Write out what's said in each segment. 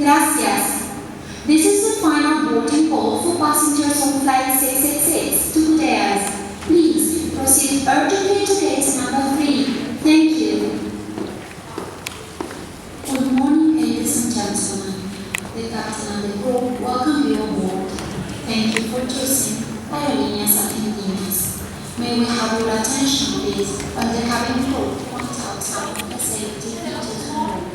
Gracias. This is the final boarding call for passengers on flight 666 to Budeas. Please proceed urgently to gate number 3. Thank you. Good morning, ladies and gentlemen. The captain and the crew welcome you aboard. Thank you for choosing Aerolíneas Argentinas. May we have your attention, please, while the cabin crew points out some of the safety features on board.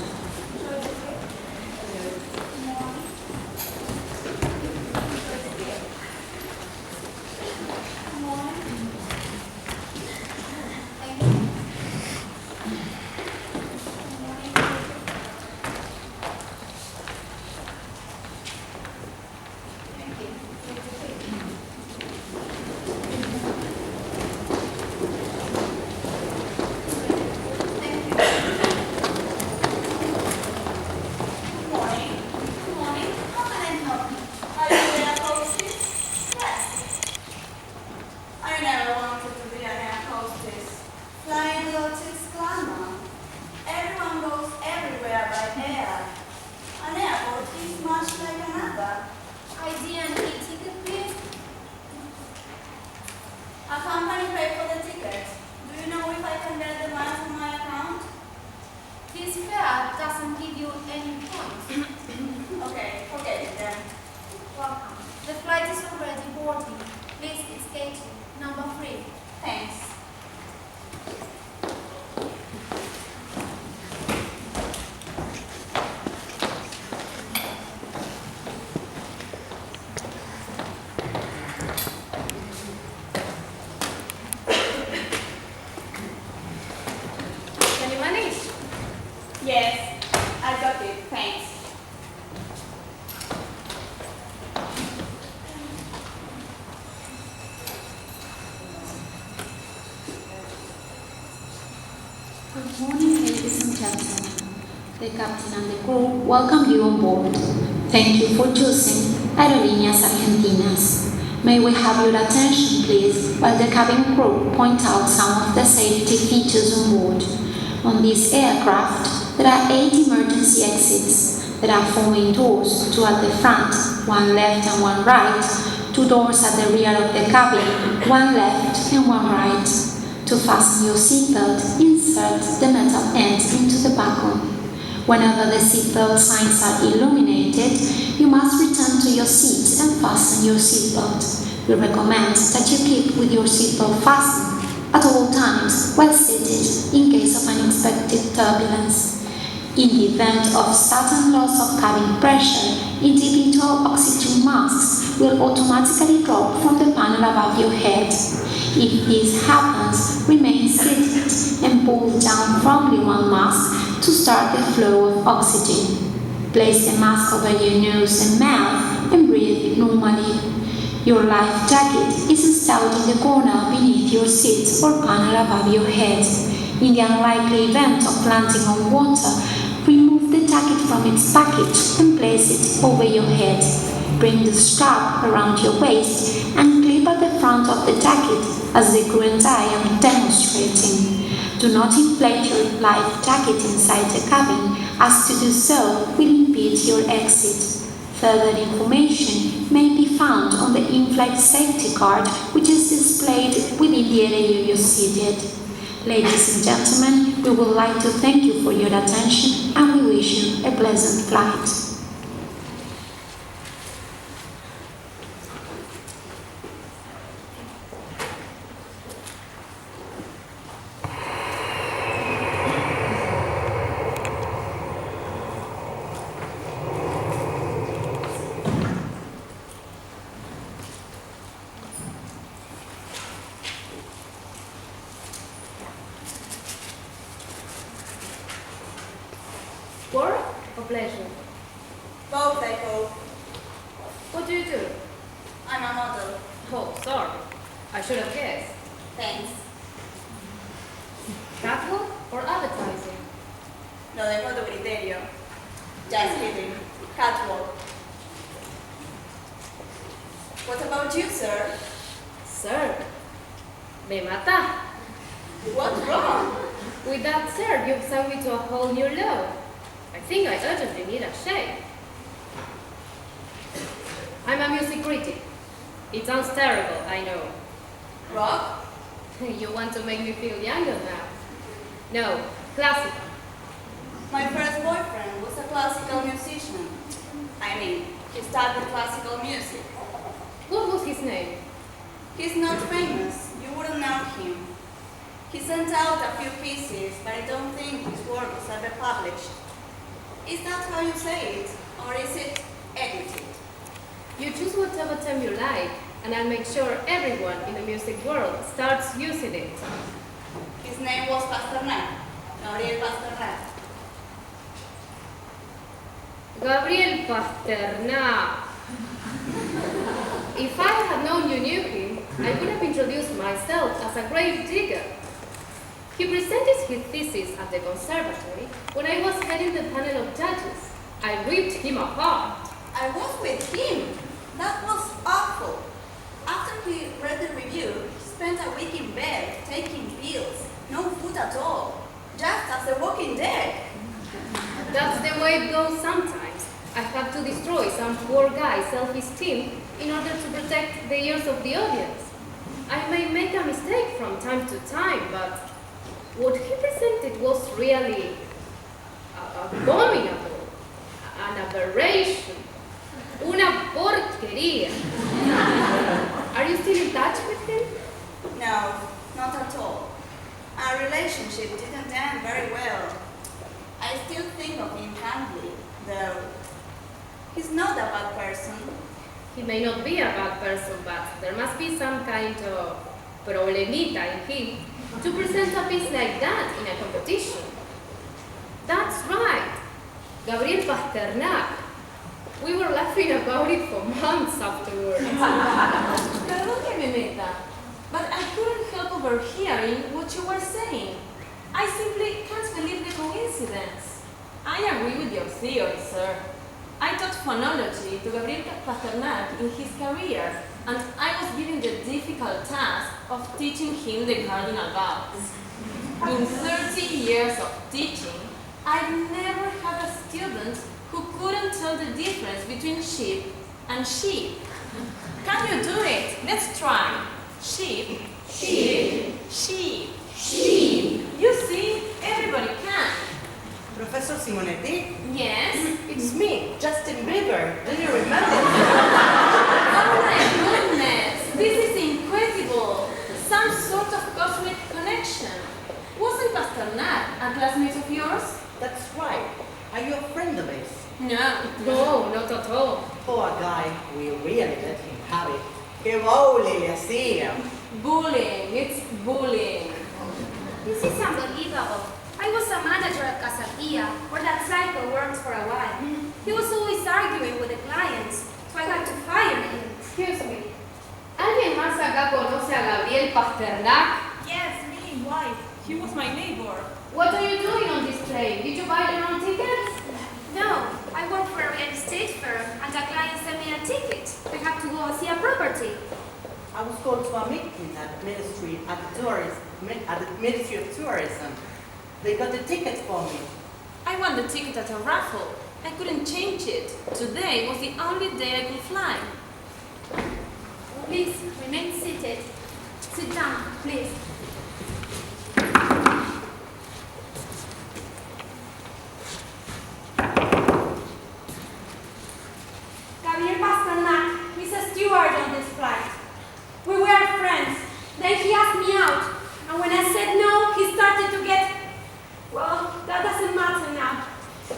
Good morning, ladies and gentlemen. The captain and the crew welcome you on board. Thank you for choosing Aerolíneas Argentinas. May we have your attention, please, while the cabin crew point out some of the safety features on board. On this aircraft, there are 8 emergency exits. There are 4 main doors, 2 at the front, 1 left and 1 right, 2 doors at the rear of the cabin, 1 left and 1 right. To fasten your seatbelt, insert the metal end into the buckle. Whenever the seatbelt signs are illuminated, you must return to your seat and fasten your seatbelt. We recommend that you keep with your seatbelt fastened at all times while seated in case of unexpected turbulence. In the event of sudden loss of cabin pressure, individual oxygen masks will automatically drop from the panel above your head. If this happens, remain seated and pull down firmly one mask to start the flow of oxygen. Place the mask over your nose and mouth and breathe normally. Your life jacket is installed in the corner beneath your seat or panel above your head. In the unlikely event of landing on water, remove the jacket from its package and place it over your head. Bring the strap around your waist and clip at the front of the jacket as the crew and I am demonstrating. Do not inflate your life jacket inside the cabin, as to do so will impede your exit. Further information may be found on the in-flight safety card, which is displayed within the area you're seated. Ladies and gentlemen, we would like to thank you for your attention and we wish you a pleasant flight. Work or pleasure? Both, I hope. What do you do? I'm a model. Oh, sorry. I should have guessed. Thanks. Catwalk or advertising? Lo dejo a tu criterio. Just kidding. Catwalk. What about you, sir? Sir, me mata. What's wrong? With that, sir, you've sent me to a whole new level. I think I urgently need a shave. I'm a music critic. It sounds terrible, I know. Rock? You want to make me feel younger now? No, classical. My first boyfriend was a classical musician. I mean, he studied classical music. What was his name? He's not famous. You wouldn't know him. He sent out a few pieces, but I don't think his work was ever published. Is that how you say it, or is it edited? You choose whatever term you like, and I'll make sure everyone in the music world starts using it. His name was Pasternak, Gabriel Pasternak. Gabriel Pasternak. If I had known you knew him, I would have introduced myself as a grave digger. He presented his thesis at the conservatory when I was heading the panel of judges. I ripped him apart. I was with him. That was awful. After he read the review, he spent a week in bed, taking pills, no food at all, just as the Walking Dead. That's the way it goes sometimes. I have to destroy some poor guy's self-esteem in order to protect the ears of the audience. I may make a mistake from time to time, but what he presented was really abominable, an aberration, una porquería. Are you still in touch with him? No, not at all. Our relationship didn't end very well. I still think of him fondly, though. He's not a bad person. He may not be a bad person, but there must be some kind of problemita in him to present a piece like that in a competition. That's right, Gabriel Pasternak. We were laughing about it for months afterwards. Perdón que me meta, but I couldn't help overhearing what you were saying. I simply can't believe the coincidence. I agree with your theory, sir. I taught phonology to Gabriel Pasternak in his career, and I was given the difficult task of teaching him the cardinal vowels. In 30 years of teaching, I've never had a student who couldn't tell the difference between sheep and sheep. Can you do it? Let's try. Sheep, sheep, sheep, sheep. You see, everybody can. Professor Simonetti? Yes? It's me, Justin Bieber. Do you remember? Oh my goodness! This is incredible! Some sort of cosmic connection. Wasn't Pasternak a classmate of yours? That's right. Are you a friend of his? No, not at all. Poor guy, we really let him have it. Que bowling le hacía. Bullying, it's bullying. This is unbelievable. I was a manager at Casatia, where that psycho worked for a while. He was always arguing with the clients, so I had to fire him. Excuse me. ¿Alguien más acá conoce a Gabriel Pasternak? Yes, me, why? He was my neighbor. What are you doing on this plane? Did you buy your own tickets? No, I work for a real estate firm, and a client sent me a ticket. I have to go and see a property. I was called to a meeting at the Ministry of Tourism. They got the ticket for me. I won the ticket at a raffle. I couldn't change it. Today was the only day I could fly. Please, remain seated. Sit down, please. Gabriel Pasternak is a steward on this flight. We were friends. Then he asked me out. And when I said no, he started to get... Well, that doesn't matter now.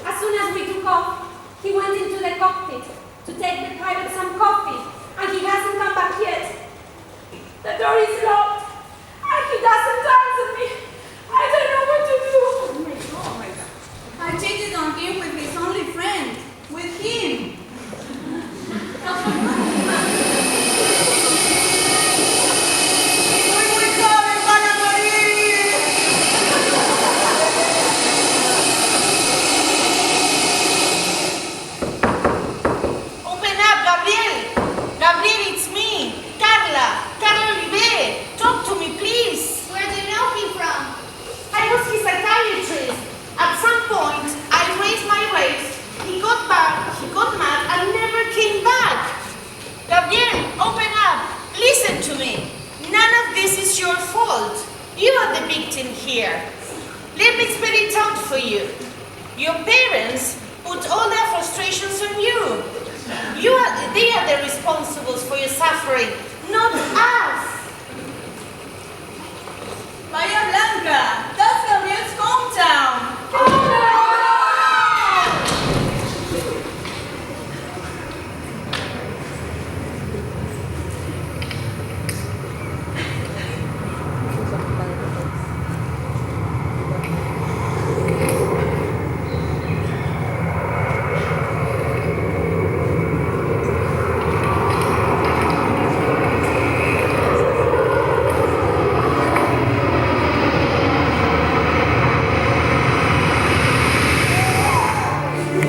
As soon as we took off, he went into the cockpit to take the pilot some coffee. And he hasn't come back yet. The door is locked. And he are the victim here. Let me spell it out for you. Your parents put all their frustrations on you. They are the responsibles for your suffering, not us. Bahía Blanca,